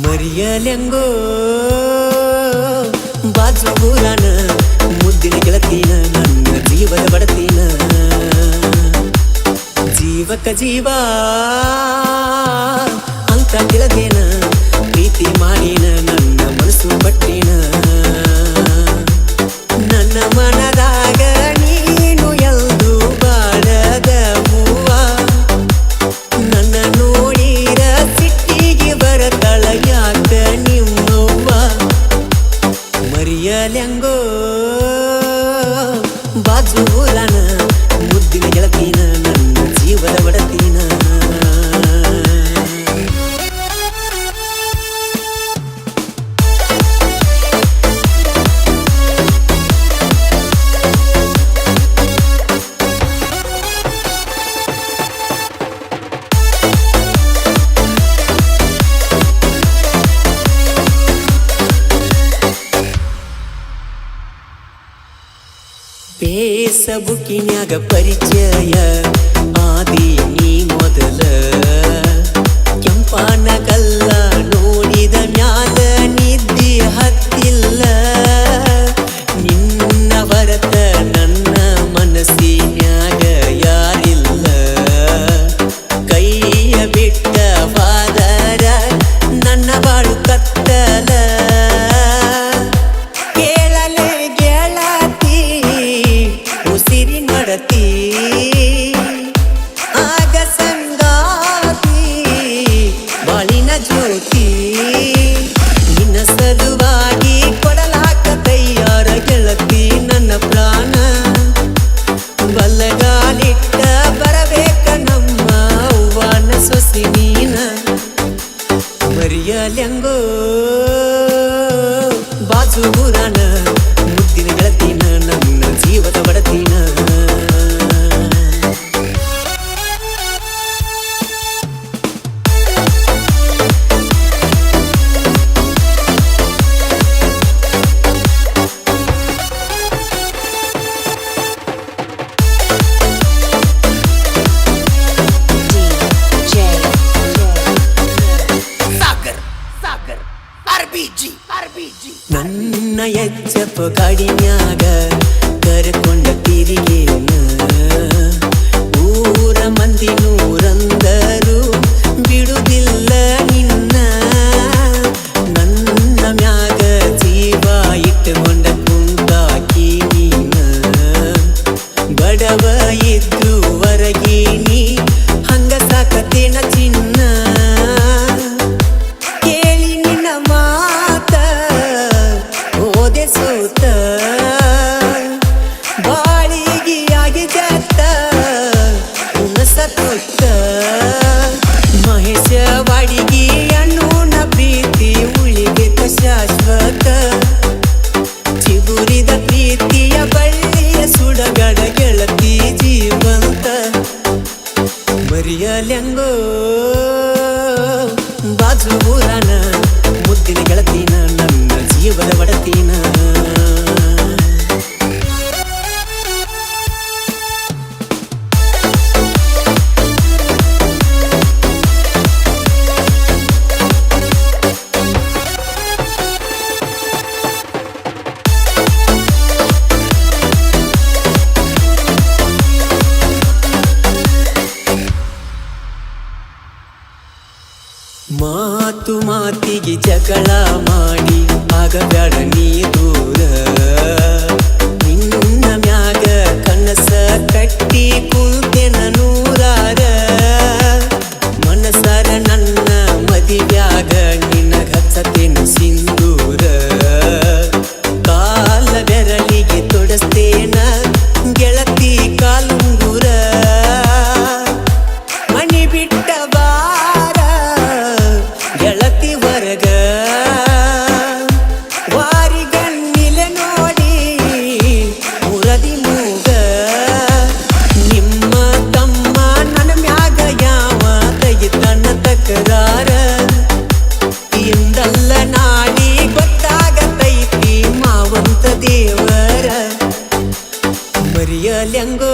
ಮರಿಯಲೆಂಗೋ ಬಾಜು ಊರಾನ ಮುದ್ದಿನ ಗೆಳತೀನ ನನ್ನ ಜೀವದ ಬಡತೀನ ಜೀವಕ ಜೀವ ಅಂತ ತಿಳಿದೇನ ಪ್ರೀತಿ ಮಾಡಿನ ನನ್ನ ಮನಸ್ಸು ಬಟ್ಟಿನ ನನ್ನ ಮನದಾಗ ನೀನು ಎಲ್ದು ಬಾಳದ ಮೂವ ನನ್ನ ನೋಡಿರ ಸಿಟ್ಟಿಗೆ ಬರತಳ ಯಾಕ ನಿಮ್ಮವ್ವ ಮರಿಯಲೆಂಗೋ ಬಾಜು ಊರಾನ ಮುದ್ದಿನ ಗೆಳತೀನ ನನ್ನ ಜೀವದ ಬಡತೀನ ಫೇಸ್ಬುಕ್ಕಿನ್ಯಾಗ ಪರಿಚಯ ಆದಿ ನೀ ಮೊದಲ ಕೆಂಪನ ಕಲ್ಲ ನೋಡಿದ ಮ್ಯಾಲ ನಿದ್ದಿ ಹತ್ತಿಲ್ಲ ನಿನ್ನ ಹೊರತ ನನ್ನ ಮನಸ್ಸಿನ್ಯಾಗ ಯಾರಿಲ್ಲ ಕೈಯ ಬಿಟ್ಟ ಬಾದರ ನನ್ನ ಬಾಳು ಕತ್ತಲ ಆಗ ಸಂಗಾತಿ ಬಾಳಿನ ಜ್ಯೋತಿ ನಿನ್ನ ಸಲುವಾಗಿ ಕೊಡಲಾಕ ತಯ್ಯಾರ ಗೆಳತಿ ನನ್ನ ಪ್ರಾಣ ಬಲ್ಲಗಾಲಿಟ್ಟ ಬರಬೇಕ ನಮ್ಮ ಅವ್ವನ ಸೊಸಿ ನೀನ ಮರಿಯಲೆಂಗೋ ಬಾಜು ಊರಾನ ಮುದ್ದಿನ ಗೆಳತೀನ ನನ್ನ ಜೀವದ ಬಡತೀನ ನನ್ನ ಎಚ್ಚಪ್ಪ ಗಾಡಿನ್ಯಾಗ ಕರ್ಕೊಂಡ ತಿರಿಗೇನ ಊರ ಮಂದಿ ನೂರಂದರು ಬಿಡುದಿಲ್ಲ ನಿನ್ನ ನನ್ನ ಮ್ಯಾಗ ಜೀವ ಇಟ್ಟುಕೊಂಡ ಕುಂತಾಕಿ ನೀನ ಬಡವ ಇದ್ದುವರೆಗೀನಿ ಹಂಗ ಸಾಕತೇನ ಚಿನ್ನ ಸೋತ ಬಾಳಿಗೆಯಾಗಿ ಜತ್ತ ಉಣಸತೊತ್ತ ಮಹೇಶ ವಾಡಿಗೆ ಅನ್ನೋನ ಪ್ರೀತಿ ಉಳಿಬೇಕ ಶಾಶ್ವತ ಚಿಗುರಿದ ಪ್ರೀತಿಯ ಬಳ್ಳಿಯ ಸುಡಗಡ ಗೆಳತಿ ಜೀವಂತ ಮರಿಯಲೆಂಗೋ ಬಾಜು ಊರಾನ ಮುದ್ದಿನ ಗೆಳತೀನ ನನ್ನ ಜೀವದ ಬಡತೀನ ಮಾತು ಮಾತಿಗೆ ಜಗಳ ಮಾಡಿ ಆಗಬೇಡ ನೀ ದೂರ ನಿನ್ನ ಮ್ಯಾಗ ಕನಸ ಕಟ್ಟಿ ಕುಂತೆನ ನೂರಾರ ಮನಸಾರ ನನ್ನ ಮದಿವ್ಯಾಗ ನಿನಗ ಹಚ್ಚತೇನು ಸಿಂಧೂರ ಕಾಲ ಬೆರಳಿಗೆ ತೊಡಸ್ತೇನ ಗೆಳತಿ ಕಾಲುಂಗುರ ಮನಿ ಬಿಟ್ಟ ಗೆಳತಿ ಹೊರಗ ವಾರಿಗಣ್ಣಿಲೆ ನೋಡಿ ಮುರದಿ ಮೂಗ ನಿಮ್ಮ ತಮ್ಮ ನನ್ನ ಮ್ಯಾಗ ಯಾವ ತೆಗಿತನ ತಕರಾರ ಇಂದಲ್ಲ ನಾಡಿ ಗೊತ್ತಾಗತೈತಿ ಮಾವಂತ ದೇವರ ಮರಿಯಲೆಂಗೋ